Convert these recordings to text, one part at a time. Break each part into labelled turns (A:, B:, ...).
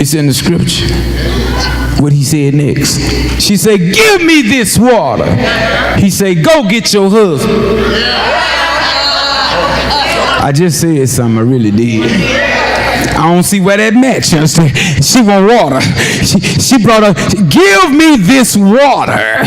A: It's in the scripture. What he said next. She said, give me this water. He said, go get your husband. I just said something I really did. I don't see where that match. You understand? She want water. She brought up, give me this water.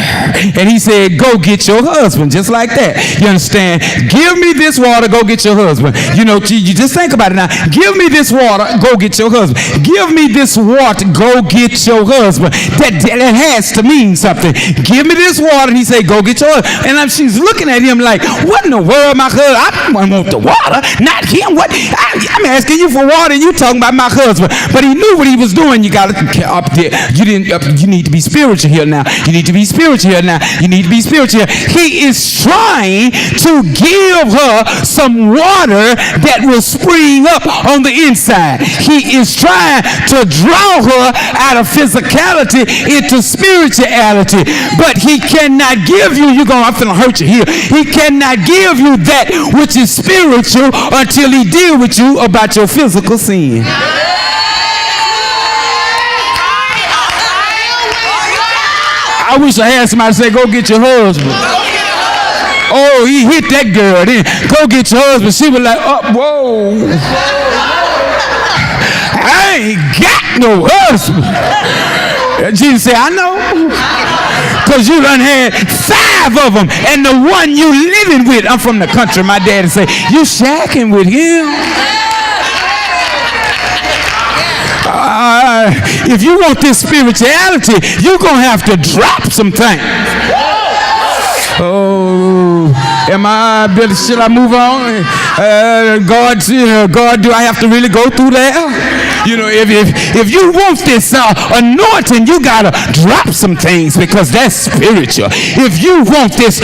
A: And he said, go get your husband. Just like that. You understand? Give me this water, go get your husband. You know, you just think about it now. Give me this water, go get your husband. Give me this water, go get your husband. That has to mean something. Give me this water. And he said, go get your husband. And she's looking at him like, what in the world, my husband? I want the water, not him. What? I'm asking you for water and you talking about my husband. But he knew what he was doing. You got to up there. You need to be spiritual here now. You need to be spiritual here now. You need to be spiritual here. He is trying to give her some water that will spring up on the inside. He is trying to draw her out of physicality into spirituality. But he cannot give you, I'm finna hurt you here. He cannot give you that which is spiritual until he deal with you about your physical sin. I wish I had somebody say, go get your husband. Oh, he hit that girl. Then go get your husband. She was like, oh, whoa. I ain't got no husband. Jesus said, I know. Because you done had 5 of them. And the one you living with, I'm from the country. My daddy say, you shacking with him. If you want this spirituality, you're going to have to drop some things. Oh, should I move on? God, do I have to really go through that? You know, if you want this anointing, you got to drop some things because that's spiritual. If you want this,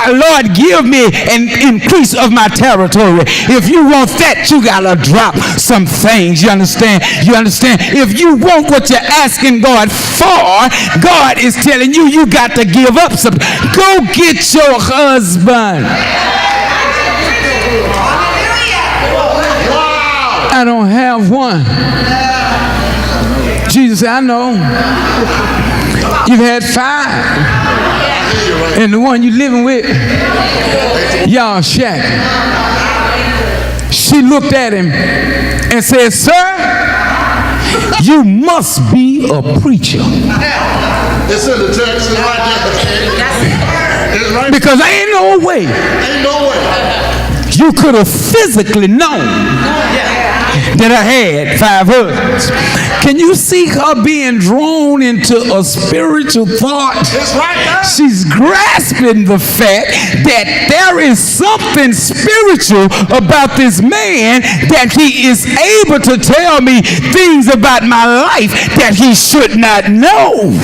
A: Lord, give me an increase of my territory. If you want that, you got to drop some things. You understand? You understand? If you want what you're asking God for, God is telling you, you got to give up something. Go get your husband. I don't have one. Jesus said, I know. You've had 5. And the one you're living with, y'all shack. She looked at him and said, sir, you must be a preacher.
B: It's in the text. It's right there.
A: Because ain't no way you could have physically known that I had 5 husbands. Can you see her being drawn into a spiritual thought? She's grasping the fact that there is something spiritual about this man, that he is able to tell me things about my life that he should not know.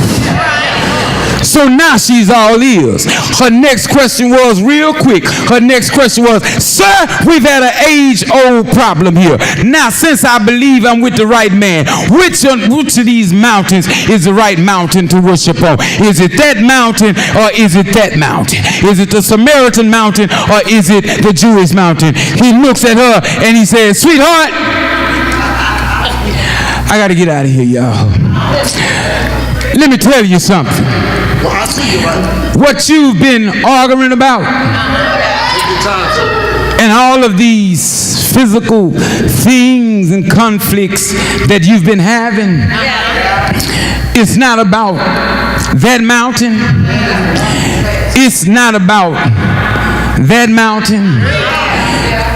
A: So now she's all ears. Her next question was, real quick, her next question was, sir, we've had an age-old problem here. Now, since I believe I'm with the right man, which of these mountains is the right mountain to worship on? Is it that mountain or is it that mountain? Is it the Samaritan mountain or is it the Jewish mountain? He looks at her and he says, sweetheart, I got to get out of here, y'all. Let me tell you something. What you've been arguing about and all of these physical things and conflicts that you've been having, it's not about that mountain. It's not about that mountain.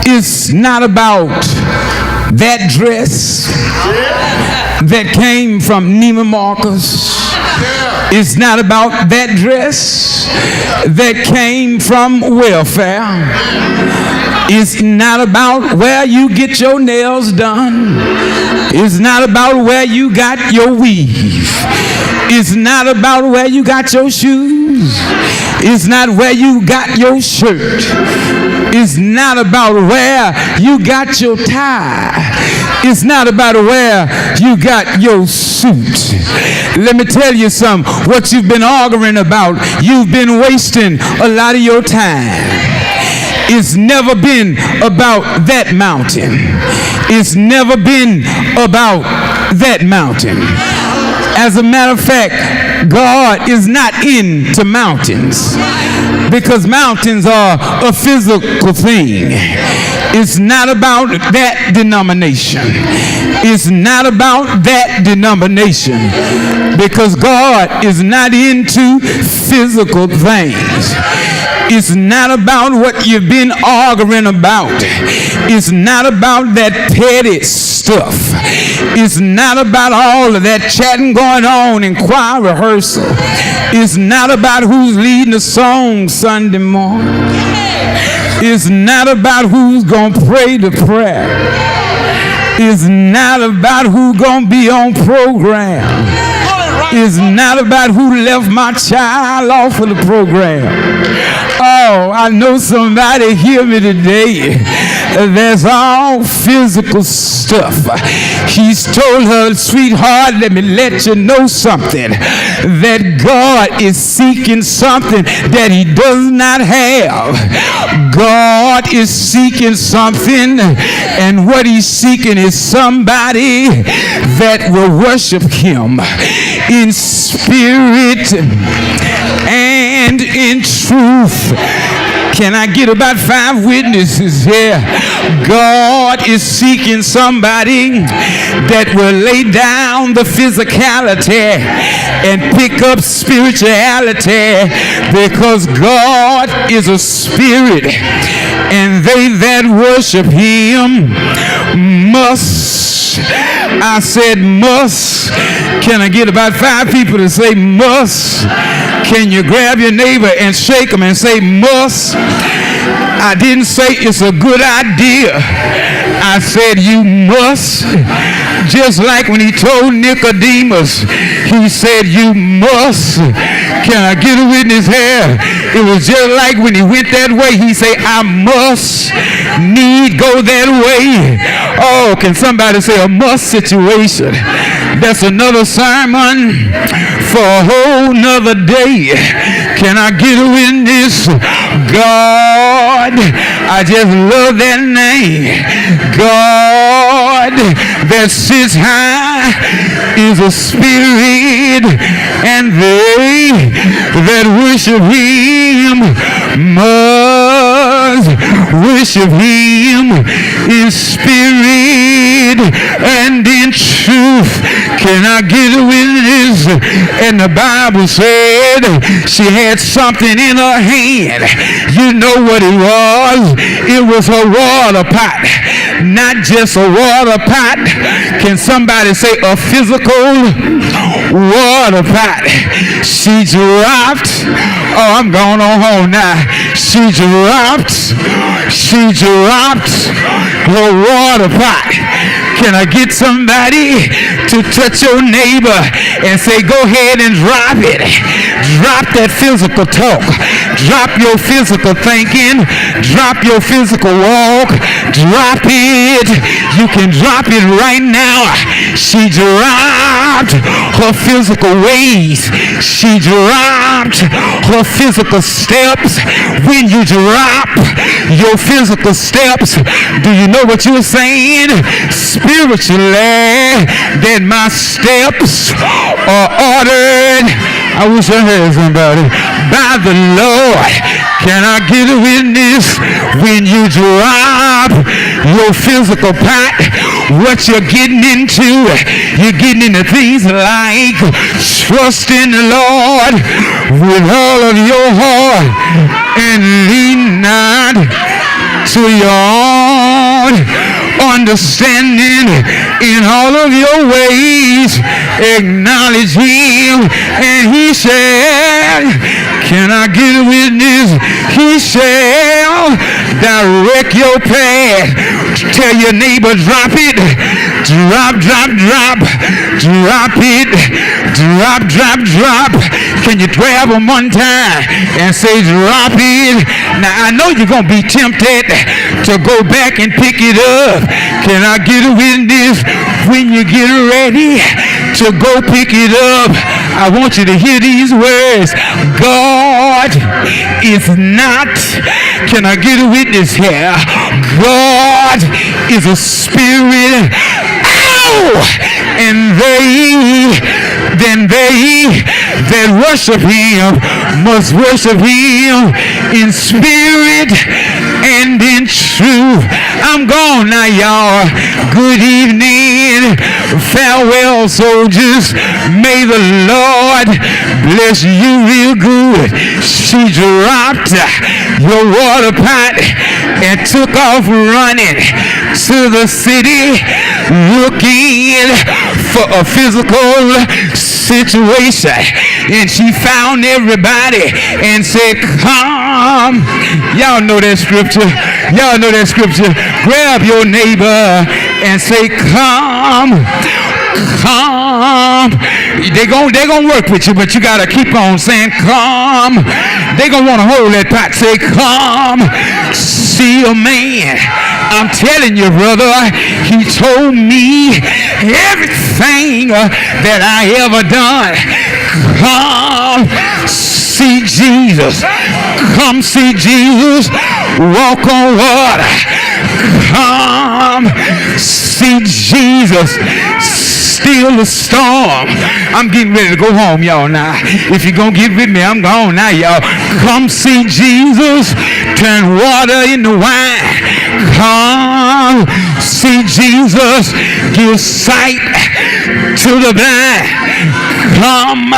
A: It's not about that dress that came from Neiman Marcus. It's not about that dress that came from welfare. It's not about where you get your nails done. It's not about where you got your weave. It's not about where you got your shoes. It's not where you got your shirt. It's not about where you got your tie. It's not about where you got your suit. Let me tell you something. What you've been arguing about, you've been wasting a lot of your time. It's never been about that mountain. It's never been about that mountain. As a matter of fact, God is not into mountains because mountains are a physical thing. It's not about that denomination. It's not about that denomination because God is not into physical things. It's not about what you've been arguing about. It's not about that petty stuff. It's not about all of that chatting going on in choir rehearsal. It's not about who's leading the song Sunday morning. It's not about who's going to pray the prayer. It's not about who's going to be on program. It's not about who left my child off of the program. Oh, I know somebody hear me today. That's all physical stuff. He's told her, sweetheart, let me let you know something. That God is seeking something that he does not have. God is seeking something, and what he's seeking is somebody that will worship him in spirit and in truth. Can I get about 5 witnesses here? God is seeking somebody that will lay down the physicality and pick up spirituality, because God is a spirit, and they that worship him must. I said must. Can I get about 5 people to say must? Can you grab your neighbor and shake them and say must? I didn't say it's a good idea. I said you must. Just like when he told Nicodemus, he said you must. Can I get a witness here? It was just like when he went that way, he said, I must need go that way. Oh, can somebody say a must situation? That's another sermon for a whole nother day. Can I get a witness? God, I just love that name. God that sits high is a spirit, and they that worship him must worship him in spirit and in truth. Can I get a witness? And the Bible said she had something in her hand. You know what it was? It was a water pot. Not just a water pot. Can somebody say a physical water pot? She dropped. Oh, I'm going on home now. She dropped her water pot. Can I get somebody to touch your neighbor and say, go ahead and drop it? Drop that physical talk. Drop your physical thinking. Drop your physical walk. Drop it. You can drop it right now. She dropped her physical ways. She dropped her physical steps. When you drop your physical steps, do you know what you're saying? Spiritually, that my steps are ordered. I wish I had somebody. By the Lord. Can I get a witness? When you drop your physical pot, what you're getting into, you're getting into things like trust in the Lord with all of your heart and lean not to your own understanding. In all of your ways acknowledge him, and he shall, can I get a witness? He shall direct your path. Tell your neighbor, drop it. Drop, drop, drop. Drop it. Drop, drop, drop. Can you grab them one time and say, drop it? Now, I know you're going to be tempted to go back and pick it up. Can I get a witness? When you get ready to go pick it up, I want you to hear these words. God is not, can I get a witness here? God is a spirit. And then they that worship him must worship him in spirit and in truth. I'm gone now, y'all. Good evening. Farewell, soldiers. May the Lord bless you real good. She dropped your water pot and took off running to the city looking for a physical situation. And she found everybody and said, come. Y'all know that scripture. Y'all know that scripture. Grab your neighbor and say, come. Come. They gonna work with you, but you gotta keep on saying, come. They gonna want to hold that pot. Say, come. See a man. I'm telling you, brother, he told me everything that I ever done. Come see Jesus. Come see Jesus. Walk on water. Come see Jesus. Still the storm. I'm getting ready to go home, y'all, now. If you're going to get with me, I'm gone now, y'all. Come see Jesus. Turn water into wine. Come see Jesus. Give sight to the blind. Come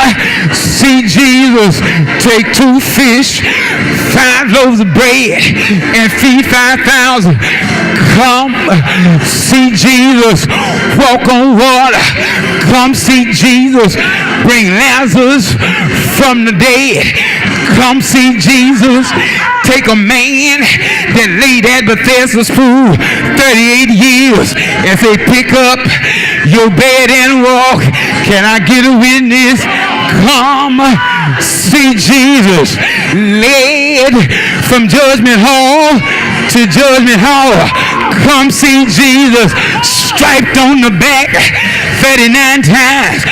A: see Jesus. Take 2 fish, 5 loaves of bread, and feed 5,000. Come see Jesus. Walk on water. Come see Jesus. Bring Lazarus from the dead. Come see Jesus. Take a man that laid at Bethesda's pool 38 years and say, pick up your bed and walk. Can I get a witness? Come see Jesus. Led from Judgment Hall to Judgment Hall. Come see Jesus. Striped on the back 39 times.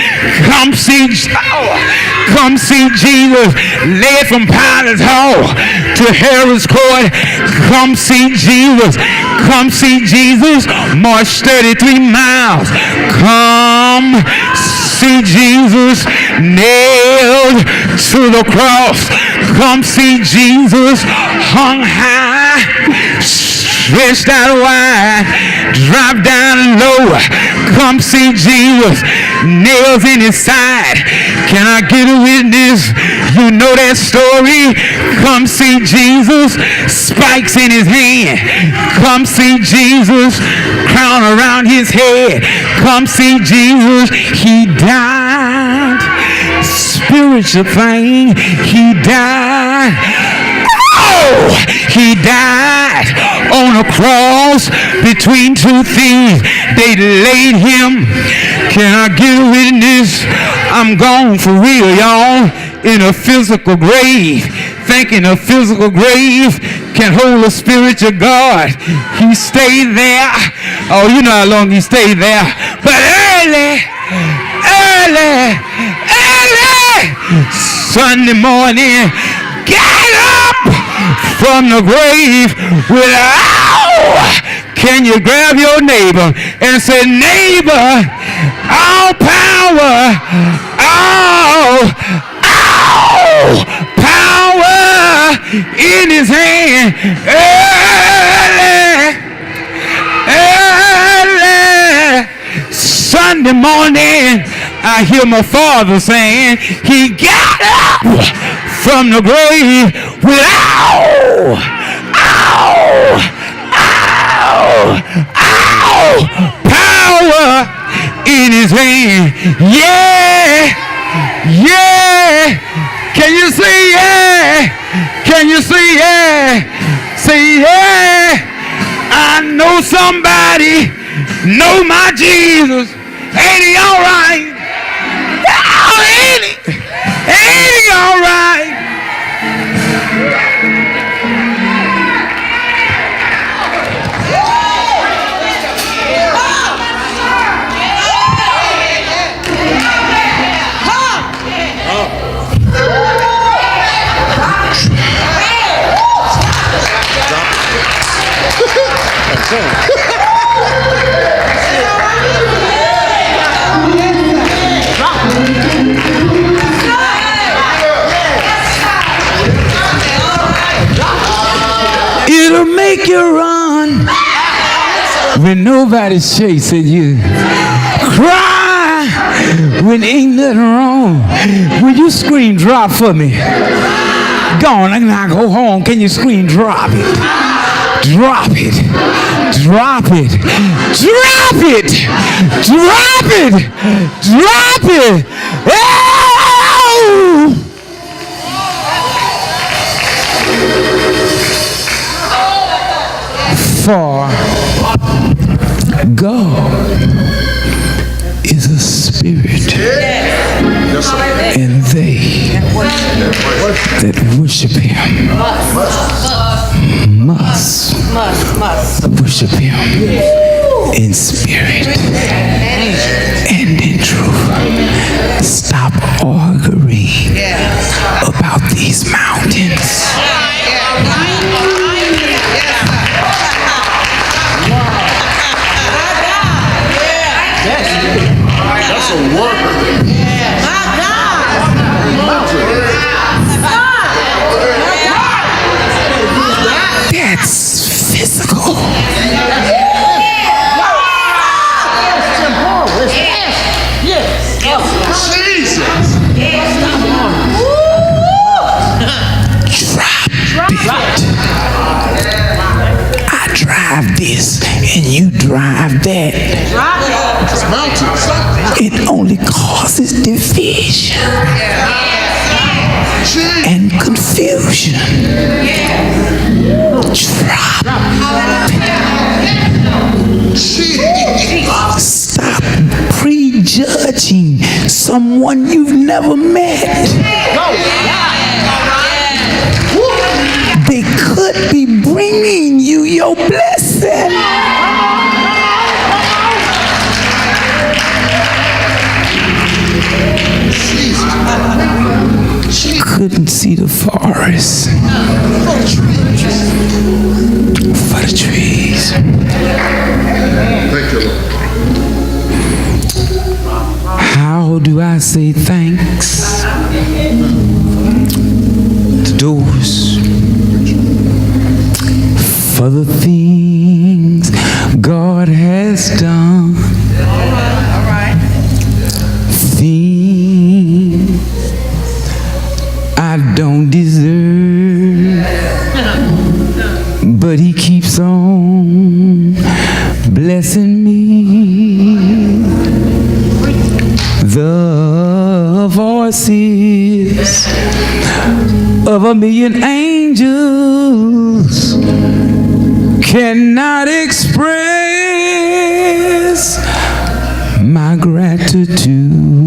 A: Come see Jesus. Led from Pilate's hall to Herod's court. Come see Jesus. Come see Jesus. March 33 miles. Come see Jesus. Nailed to the cross. Come see Jesus. Hung high. Stretched out wide, drop down low. Come see Jesus. Nails in his side. Can I get a witness? You know that story. Come see Jesus. Spikes in his hand. Come see Jesus. Crown around his head. Come see Jesus. He died. Spiritual thing. He died. Oh, he died on a cross between 2 thieves. They laid him. Can I get a witness? I'm gone for real, y'all. In a physical grave. Thinking a physical grave can hold a spiritual God. He stayed there. Oh, you know how long he stayed there. But early Sunday morning, get up from the grave without. Can you grab your neighbor and say, neighbor, all power, all power in his hand. Early Sunday morning, I hear my father saying, he got up from the grave with power in his hand. Yeah. Can you see yeah? Can you see yeah? Say yeah. I know somebody know my Jesus. Ain't he all right? Oh, ain't he all right? when nobody's chasing you. Cry when ain't nothing wrong. When you scream, drop for me. Go on, now go home. Can you scream, drop it? Drop it. Drop it. Drop it. Drop it. Drop it. Oh! For God is a spirit, and they that worship him must worship him in spirit and in truth. Stop arguing about these mountains.
B: That's a word.
A: That's physical.
B: Jesus.
A: Drop it. I drive this and you drive that.
B: It's mountains.
A: It only causes division and confusion. Drop it. Stop prejudging someone you've never met. They could be bringing you your blessing. Couldn't see the forest for the trees.
B: Thank you, Lord.
A: How do I say thanks to those for the things God has done? Things I don't deserve, but he keeps on blessing me. The voices of a million angels cannot express my gratitude.